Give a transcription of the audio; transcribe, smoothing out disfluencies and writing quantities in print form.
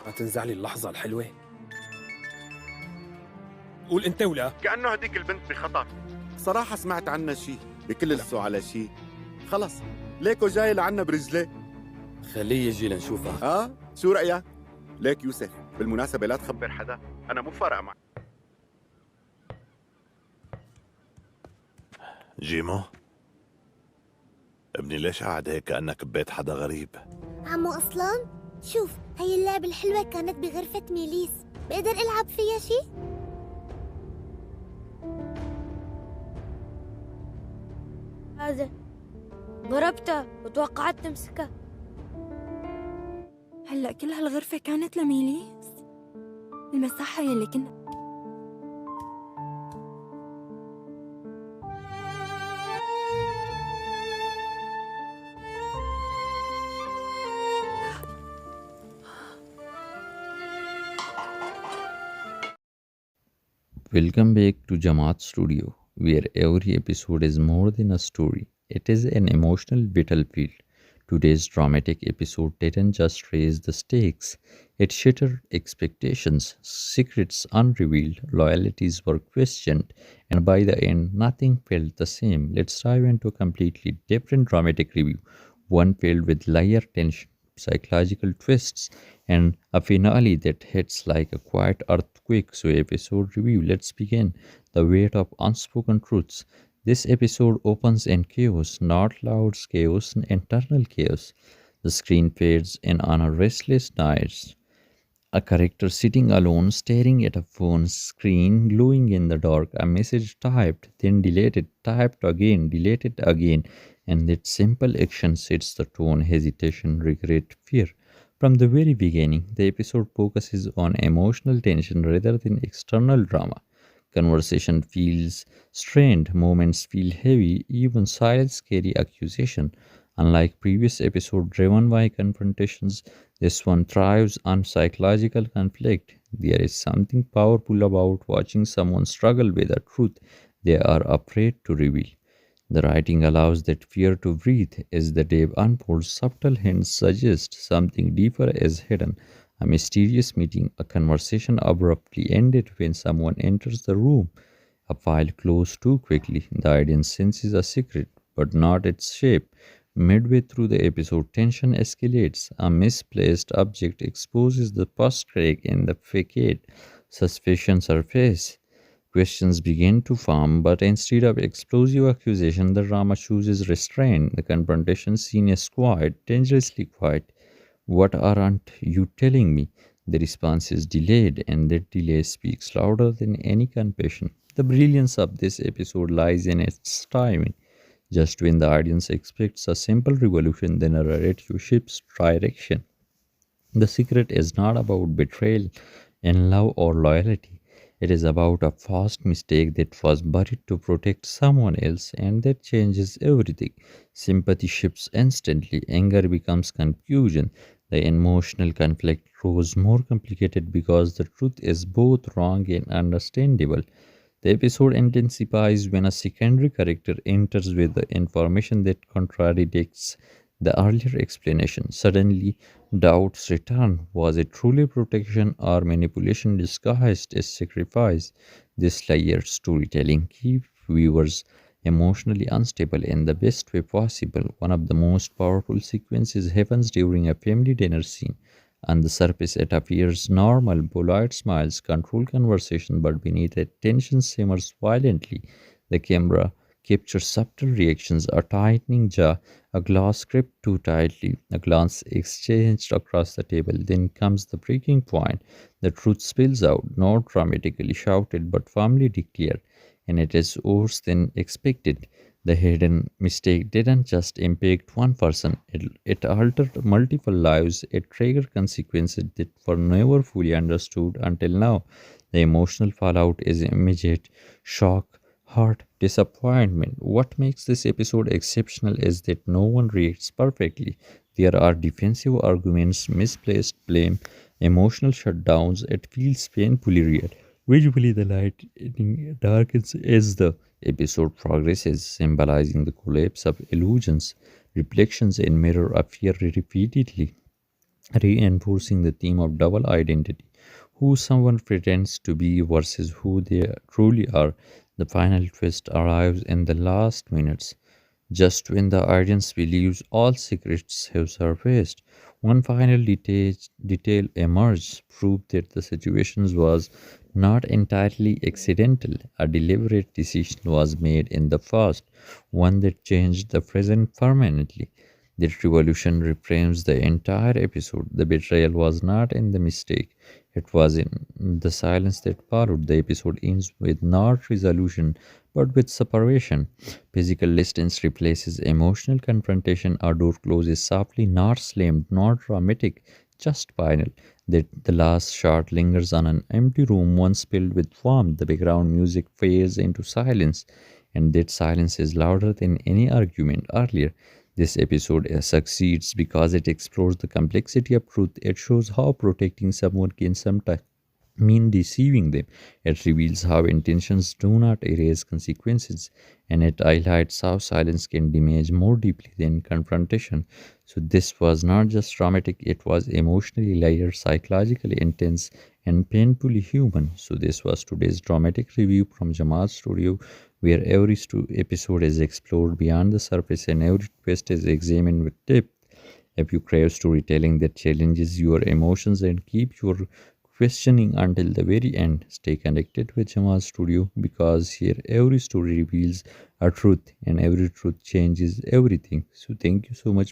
ما تنزعلي اللحظة الحلوة. قول انت ولا كأنه هديك البنت بخطر. صراحة سمعت عنها شي بكل السو على شي. خلص ليكو جاي لعنا برجليه. خليه يجي لنشوفها. شو رأيك؟ ليك يوسف، بالمناسبة لا تخبر حدا، أنا مو فارقة معي. جيمو، ابني ليش قاعد هيك كأنك ببيت حدا غريب؟ عمو أصلاً شوف، هي اللعبة الحلوة كانت بغرفة ميليس، بقدر ألعب فيها شي؟ هذا ضربته وتوقعت تمسكه. هلأ كل هالغرفة كانت لميليس؟ المساحة يلي كنا Welcome back to Jamaat Studio, where every episode is more than a story. It is an emotional battlefield. Today's dramatic episode didn't just raise the stakes, it shattered expectations, secrets unrevealed, loyalties were questioned, and by the end, nothing felt the same. Let's dive into a completely different dramatic review, one filled with layer tension, psychological twists, and a finale that hits like a quiet earthquake. So, episode review. Let's begin. The weight of unspoken truths. This episode opens in chaos, not loud chaos, internal chaos. The screen fades in on a restless night. A character sitting alone, staring at a phone screen, glowing in the dark. A message typed, then deleted, typed again, deleted again. And that simple action sets the tone, hesitation, regret, fear. From the very beginning, the episode focuses on emotional tension rather than external drama. Conversation feels strained, moments feel heavy, even silence carry accusation. Unlike previous episode driven by confrontations, this one thrives on psychological conflict. There is something powerful about watching someone struggle with a truth they are afraid to reveal. The writing allows that fear to breathe. As the day unfolds, subtle hints suggest something deeper is hidden. A mysterious meeting, a conversation abruptly ended when someone enters the room. A file closed too quickly. The audience senses a secret, but not its shape. Midway through the episode, tension escalates. A misplaced object exposes the first crack in the facade. Suspicion surfaces. Questions begin to form, but instead of explosive accusation, the drama chooses restraint. The confrontation scene is quiet, dangerously quiet. What aren't you telling me? The response is delayed, and that delay speaks louder than any confession. The brilliance of this episode lies in its timing. Just when the audience expects a simple revolution, then a narrative shifts direction. The secret is not about betrayal in love or loyalty. It is about a past mistake that was buried to protect someone else, and that changes everything. Sympathy shifts instantly, anger becomes confusion. The emotional conflict grows more complicated because the truth is both wrong and understandable. The episode intensifies when a secondary character enters with the information that contradicts the earlier explanation. Suddenly, doubts return. Was it truly protection or manipulation disguised as sacrifice? This layered storytelling keeps viewers emotionally unstable in the best way possible. One of the most powerful sequences happens during a family dinner scene. On the surface, it appears normal, polite smiles, controlled conversation, but beneath it, tension simmers violently. The camera captures subtle reactions, a tightening jaw, a glass gripped too tightly, a glance exchanged across the table. Then comes the breaking point. The truth spills out, not dramatically shouted, but firmly declared, and it is worse than expected. The hidden mistake didn't just impact one person, it altered multiple lives. It triggered consequences that were never fully understood until now. The emotional fallout is immediate shock, hurt, disappointment. What makes this episode exceptional is that no one reacts perfectly. There are defensive arguments, misplaced blame, emotional shutdowns. It feels painfully real. Visually, the lighting darkens as the episode progresses, symbolizing the collapse of illusions. Reflections in mirror appear repeatedly. reinforcing the theme of double identity, who someone pretends to be versus who they truly are. The final twist arrives in the last minutes, just when the audience believes all secrets have surfaced. One final detail emerged, proof that the situation was not entirely accidental. A deliberate decision was made in the past, one that changed the present permanently. That revolution reframes the entire episode. The betrayal was not in the mistake, it was in the silence that followed. The episode ends with not resolution but with separation. Physical distance replaces emotional confrontation. A door closes softly, not slammed, not dramatic, just final. That the last shot lingers on an empty room once filled with warmth. The background music fades into silence, and that silence is louder than any argument earlier. This episode succeeds because it explores the complexity of truth. It shows how protecting someone can sometimes mean deceiving them. It reveals how intentions do not erase consequences, and it highlights how silence can damage more deeply than confrontation. So, this was not just dramatic, it was emotionally layered, psychologically intense, and painfully human. So, this was today's dramatic review from Jamal Studio, where every episode is explored beyond the surface and every twist is examined with depth. If you crave storytelling that challenges your emotions and keep your questioning until the very end, stay connected with Jamal Studio, because here every story reveals a truth and every truth changes everything. So thank you so much